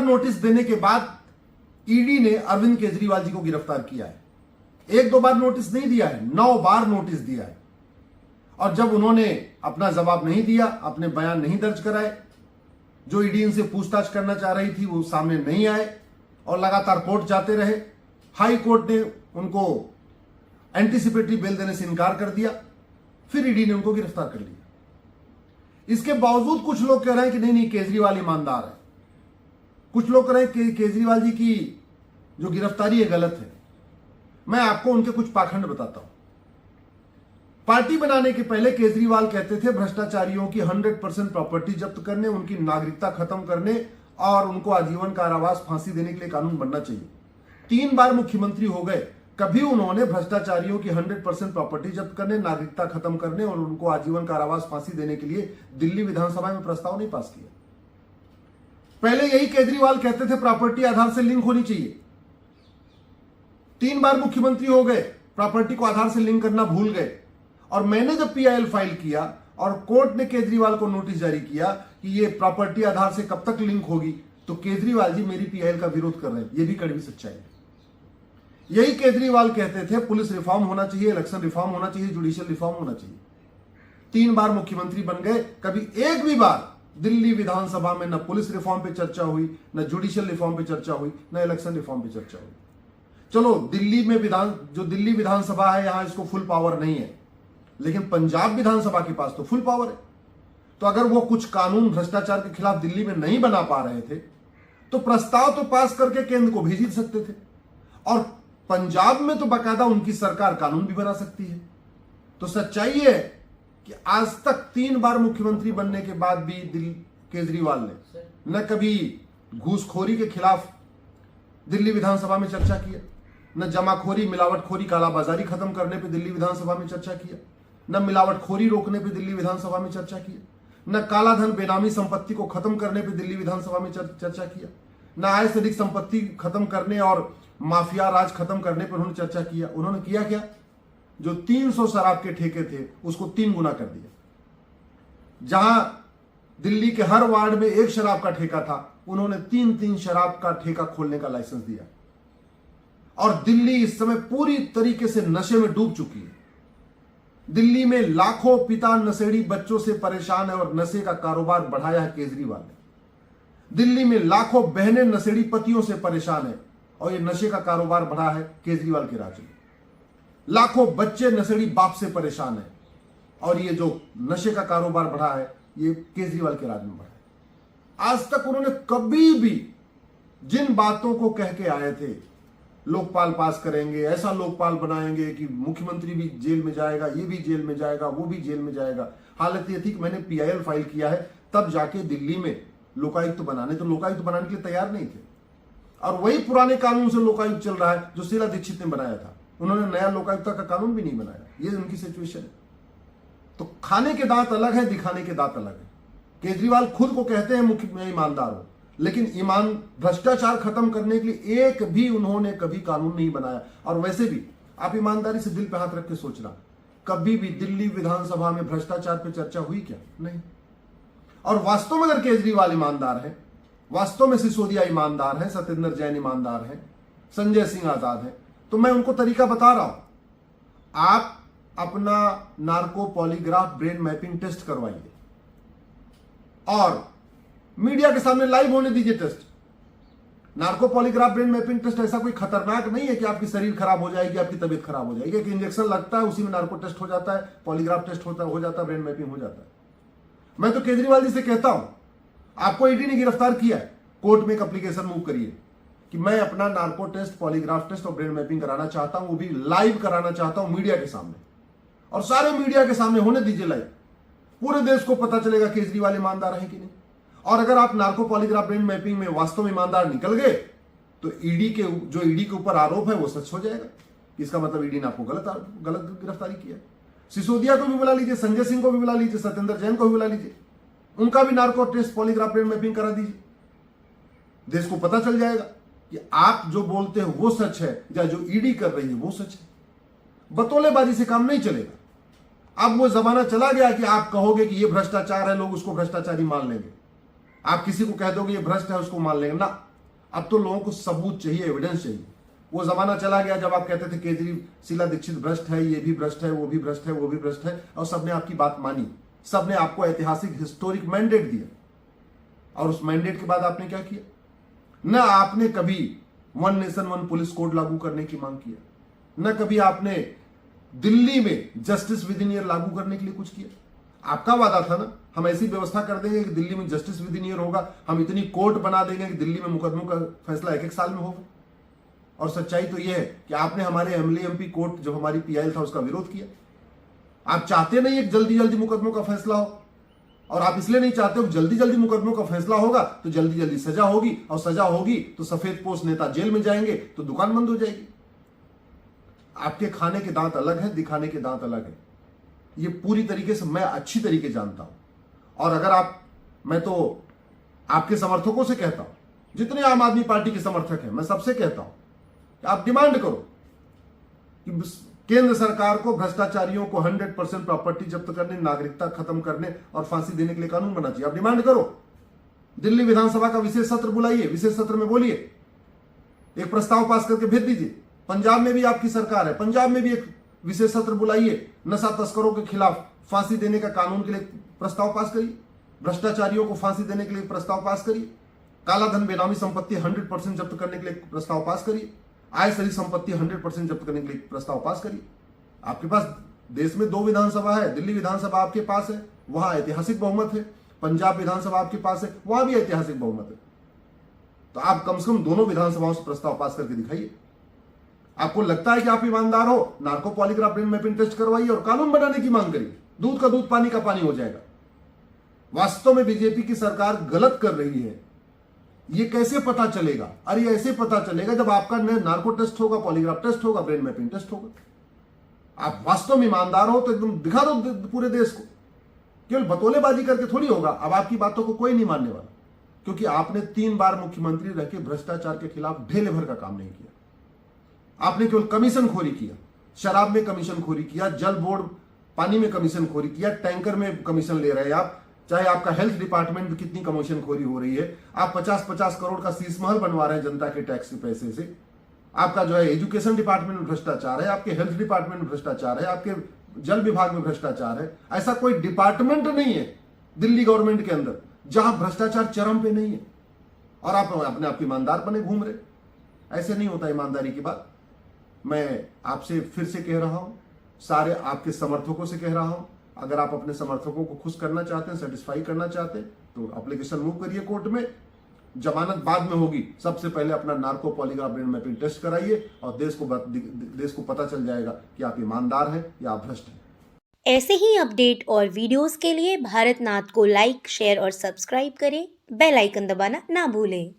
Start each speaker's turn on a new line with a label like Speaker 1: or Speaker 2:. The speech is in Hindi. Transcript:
Speaker 1: नोटिस देने के बाद ईडी ने अरविंद केजरीवाल जी को गिरफ्तार किया है। एक दो बार नोटिस नहीं दिया है, 9 बार नोटिस दिया है। और जब उन्होंने अपना जवाब नहीं दिया, अपने बयान नहीं दर्ज कराए, जो ईडी इनसे पूछताछ करना चाह रही थी वो सामने नहीं आए और लगातार कोर्ट जाते रहे। हाई कोर्ट ने उनको एंटीसिपेटरी बेल देने से इनकार कर दिया, फिर ईडी ने उनको गिरफ्तार कर लिया। इसके बावजूद कुछ लोग कह रहे हैं कि नहीं केजरीवाल ईमानदार है। कुछ लोग कह रहे हैं कि केजरीवाल जी की जो गिरफ्तारी है गलत है। मैं आपको उनके कुछ पाखंड बताता हूं। पार्टी बनाने के पहले केजरीवाल कहते थे भ्रष्टाचारियों की 100% प्रॉपर्टी जब्त करने, उनकी नागरिकता खत्म करने और उनको आजीवन कारावास फांसी देने के लिए कानून बनना चाहिए। 3 बार मुख्यमंत्री हो गए, कभी उन्होंने भ्रष्टाचारियों की 100% प्रॉपर्टी जब्त करने, नागरिकता खत्म करने और उनको आजीवन कारावास फांसी देने के लिए दिल्ली विधानसभा में प्रस्ताव नहीं पास किया। पहले यही केजरीवाल कहते थे प्रॉपर्टी आधार से लिंक होनी चाहिए। 3 बार मुख्यमंत्री हो गए, प्रॉपर्टी को आधार से लिंक करना भूल गए। और मैंने जब पीआईएल फाइल किया और कोर्ट ने केजरीवाल को नोटिस जारी किया कि ये प्रॉपर्टी आधार से कब तक लिंक होगी, तो केजरीवाल जी मेरी पीआईएल का विरोध कर रहे हैं। ये भी कड़वी सच्चाई है। यही केजरीवाल कहते थे पुलिस रिफॉर्म होना चाहिए, इलेक्शन रिफॉर्म होना चाहिए, जुडिशियल रिफॉर्म होना चाहिए। 3 बार मुख्यमंत्री बन गए, कभी एक भी बार दिल्ली विधानसभा में न पुलिस रिफॉर्म पे चर्चा हुई, न जुडिशियल रिफॉर्म पे चर्चा हुई, न इलेक्शन रिफॉर्म पे चर्चा हुई। चलो दिल्ली में जो दिल्ली विधानसभा है यहां इसको फुल पावर नहीं है, लेकिन पंजाब विधानसभा के पास तो फुल पावर है। तो अगर वो कुछ कानून भ्रष्टाचार के खिलाफ दिल्ली में नहीं बना पा रहे थे तो प्रस्ताव तो पास करके केंद्र को भेज ही सकते थे। और पंजाब में तो बाकायदा उनकी सरकार कानून भी बना सकती है। तो सच्चाई है कि आज तक 3 बार मुख्यमंत्री बनने के बाद भी केजरीवाल ने न कभी घूसखोरी के खिलाफ दिल्ली विधानसभा में चर्चा किया, न जमाखोरी, मिलावटखोरी, कालाबाजारी खत्म करने पे दिल्ली विधानसभा में चर्चा किया, न मिलावटखोरी रोकने पे दिल्ली विधानसभा में चर्चा किया, न काला धन बेनामी संपत्ति को खत्म करने पे दिल्ली विधानसभा में चर्चा किया, न आय से अधिक संपत्ति खत्म करने और माफिया राज खत्म करने पर उन्होंने चर्चा किया। उन्होंने किया क्या? जो 300 शराब के ठेके थे उसको 3 गुना कर दिया। जहां दिल्ली के हर वार्ड में 1 शराब का ठेका था, उन्होंने 3 शराब का ठेका खोलने का लाइसेंस दिया। और दिल्ली इस समय पूरी तरीके से नशे में डूब चुकी है। दिल्ली में लाखों पिता नशेड़ी बच्चों से परेशान है और नशे का कारोबार बढ़ाया है केजरीवाल ने। दिल्ली में लाखों बहनें नशेड़ी पतियों से परेशान है और ये नशे का कारोबार बढ़ा है केजरीवाल के राज में। लाखों बच्चे नशेड़ी बाप से परेशान है और ये जो नशे का कारोबार बढ़ा है ये केजरीवाल के राज में बढ़ा है। आज तक उन्होंने कभी भी जिन बातों को कह के आए थे, लोकपाल पास करेंगे, ऐसा लोकपाल बनाएंगे कि मुख्यमंत्री भी जेल में जाएगा, ये भी जेल में जाएगा, वो भी जेल में जाएगा। हालत ये थी कि मैंने पीआईएल फाइल किया है, तब जाके दिल्ली में लोकायुक्त बनाने के लिए तैयार नहीं थे। और वही पुराने कानून से लोकायुक्त चल रहा है जो शीला दीक्षित ने बनाया था। उन्होंने नया लोकायुक्त का कानून भी नहीं बनाया। ये उनकी सिचुएशन है। तो खाने के दांत अलग है, दिखाने के दांत अलग है। केजरीवाल खुद को कहते हैं मैं ईमानदार हूं, लेकिन भ्रष्टाचार खत्म करने के लिए एक भी उन्होंने कभी कानून नहीं बनाया। और वैसे भी आप ईमानदारी से दिल पे हाथ रख के सोचना, कभी भी दिल्ली विधानसभा में भ्रष्टाचार पे चर्चा हुई क्या? नहीं। और वास्तव में अगर केजरीवाल ईमानदार है, वास्तव में सिसोदिया ईमानदार है, सत्येंद्र जैन ईमानदार है, संजय सिंह आजाद है, तो मैं उनको तरीका बता रहा हूं। आप अपना narco polygraph brain mapping test करवाइए और मीडिया के सामने लाइव होने दीजिए test. Narco polygraph brain mapping test ऐसा कोई खतरनाक नहीं है कि आपकी शरीर खराब हो जाएगी, आपकी तबीयत खराब हो जाएगी। एक इंजेक्शन लगता है, उसी में नार्को टेस्ट हो जाता है, पॉलीग्राफ टेस्ट हो जाता है, ब्रेन मैपिंग हो जाता है। मैं तो केजरीवाल जी से कहता हूं, आपको ईडी ने गिरफ्तार किया है, कोर्ट में एक एप्लीकेशन मूव करिए कि मैं अपना नार्को टेस्ट, पॉलीग्राफ टेस्ट और ब्रेन मैपिंग कराना चाहता हूं, वो भी लाइव कराना चाहता हूं मीडिया के सामने। और सारे मीडिया के सामने होने दीजिए लाइव। पूरे देश को पता चलेगा केजरीवाल ईमानदार है कि नहीं। और अगर आप नार्को पॉलीग्राफ ब्रेन मैपिंग में वास्तव में ईमानदार निकल गए तो ईडी के ऊपर आरोप है वो सच हो जाएगा। इसका मतलब ईडी ने आपको गलत गिरफ्तारी किया। सिसोदिया को भी बुला लीजिए, संजय सिंह को भी बुला लीजिए, सत्येंद्र जैन को भी बुला लीजिए, उनका भी narco test, polygraph brain mapping करा दीजिए। देश को पता चल जाएगा कि आप जो बोलते हैं वो सच है या जो ईडी कर रही है वो सच है। बतौलेबाजी से काम नहीं चलेगा। अब वो जमाना चला गया कि आप कहोगे कि ये भ्रष्टाचार है, लोग उसको भ्रष्टाचारी मान लेंगे। आप किसी को कह दोगे ये भ्रष्ट है, उसको मान लेंगे ना। अब तो लोगों को सबूत चाहिए, एविडेंस चाहिए। वो जमाना चला गया जब आप कहते थे केजरीवाल शीला दीक्षित भ्रष्ट है, ये भी भ्रष्ट है, वो भी भ्रष्ट है, वो भी भ्रष्ट है, और सबने आपकी बात मानी, सबने आपको ऐतिहासिक हिस्टोरिक मैंडेट दिया। और उस मैंडेट के बाद आपने क्या किया? न आपने कभी one nation one police code लागू करने की मांग किया, न कभी आपने दिल्ली में जस्टिस विद इन ईयर लागू करने के लिए कुछ किया। आपका वादा था ना, हम ऐसी व्यवस्था कर देंगे कि दिल्ली में जस्टिस विद इन ईयर होगा, हम इतनी कोर्ट बना देंगे कि दिल्ली में मुकदमों का फैसला 1-1 साल में होगा। और सच्चाई तो यह है कि आपने हमारे एमएलए एमपी कोर्ट जब हमारी पीआईएल था उसका विरोध किया। आप चाहते नहीं एक जल्दी जल्दी मुकदमों का फैसला हो, और आप इसलिए नहीं चाहते हो जल्दी जल्दी मुकदमों का फैसला होगा तो जल्दी जल्दी सजा होगी, और सजा होगी तो सफेद पोश नेता जेल में जाएंगे तो दुकान बंद हो जाएगी। आपके खाने के दांत अलग है, दिखाने के दांत अलग है, ये पूरी तरीके से मैं अच्छी तरीके जानता हूं। और अगर मैं तो आपके समर्थकों से कहता हूं, जितने आम आदमी पार्टी के समर्थक हैं, मैं सबसे कहता हूं कि आप डिमांड करो कि केंद्र सरकार को भ्रष्टाचारियों को 100% प्रॉपर्टी जब्त करने, नागरिकता खत्म करने और फांसी देने के लिए कानून बना चाहिए। आप डिमांड करो, दिल्ली विधानसभा का विशेष सत्र बुलाइए, विशेष सत्र में बोलिए, एक प्रस्ताव पास करके भेज दीजिए। पंजाब में भी आपकी सरकार है, पंजाब में भी एक विशेष सत्र बुलाइए, नशा तस्करों के खिलाफ फांसी देने का कानून के लिए प्रस्ताव पास करिए, भ्रष्टाचारियों को फांसी देने के लिए प्रस्ताव पास करिए, काला धन बेनामी संपत्ति 100% जब्त करने के लिए प्रस्ताव पास करिए, आय सही संपत्ति 100% जब्त करने के लिए प्रस्ताव पास करिए। आपके पास देश में 2 विधानसभा है, दिल्ली विधानसभा आपके पास है, वहां ऐतिहासिक बहुमत है, पंजाब विधानसभा आपके पास है, वहां भी ऐतिहासिक बहुमत है। तो आप कम से कम दोनों विधानसभाओं से प्रस्ताव पास करके दिखाइए। आपको लगता है कि आप ईमानदार हो, narco polygraph brain mapping test करवाइए और कानून बनाने की मांग करिए। दूध का दूध, पानी का पानी हो जाएगा। वास्तव में बीजेपी की सरकार गलत कर रही है, ये कैसे पता चलेगा? अरे ऐसे पता चलेगा जब आपका नार्को टेस्ट होगा, पॉलीग्राफ टेस्ट होगा, ब्रेन मैपिंग टेस्ट होगा। आप वास्तव में ईमानदार हो तो एकदम दिखा दो पूरे देश को, केवल बतौलेबाजी करके थोड़ी होगा। अब आपकी बातों को कोई नहीं मानने वाला, क्योंकि आपने 3 बार मुख्यमंत्री रह के भ्रष्टाचार के खिलाफ ढेले भर का काम नहीं किया। आपने केवल कमीशन खोरी किया, शराब में कमीशन खोरी किया, जल बोर्ड पानी में कमीशन खोरी किया, टैंकर में कमीशन ले रहे हैं आप, चाहे आपका हेल्थ डिपार्टमेंट में कितनी कमीशन खोरी हो रही है। आप 50-50 करोड़ का शीश महल बनवा रहे हैं जनता के टैक्स के पैसे से। आपका जो है एजुकेशन डिपार्टमेंट में भ्रष्टाचार है, आपके हेल्थ डिपार्टमेंट में भ्रष्टाचार है, आपके जल विभाग में भ्रष्टाचार है। ऐसा कोई डिपार्टमेंट नहीं है दिल्ली गवर्नमेंट के अंदर जहां भ्रष्टाचार चरम पे नहीं है, और आप अपने आप ईमानदार बने घूम रहे। ऐसे नहीं होता ईमानदारी की बात। मैं आपसे फिर से कह रहा हूं, सारे आपके समर्थकों से कह रहा हूं, अगर आप अपने समर्थकों को खुश करना चाहते हैं, सेटिस्फाई करना चाहते हैं, तो एप्लीकेशन मूव करिए कोर्ट में। जमानत बाद में होगी, सबसे पहले अपना narco polygraph brain mapping test कराइए और देश को पता चल जाएगा कि आप ईमानदार हैं या आप भ्रष्ट हैं।
Speaker 2: ऐसे ही अपडेट और वीडियोस के लिए भारत नाथ को लाइक, शेयर और सब्सक्राइब करें। बेल आइकन दबाना ना भूलें।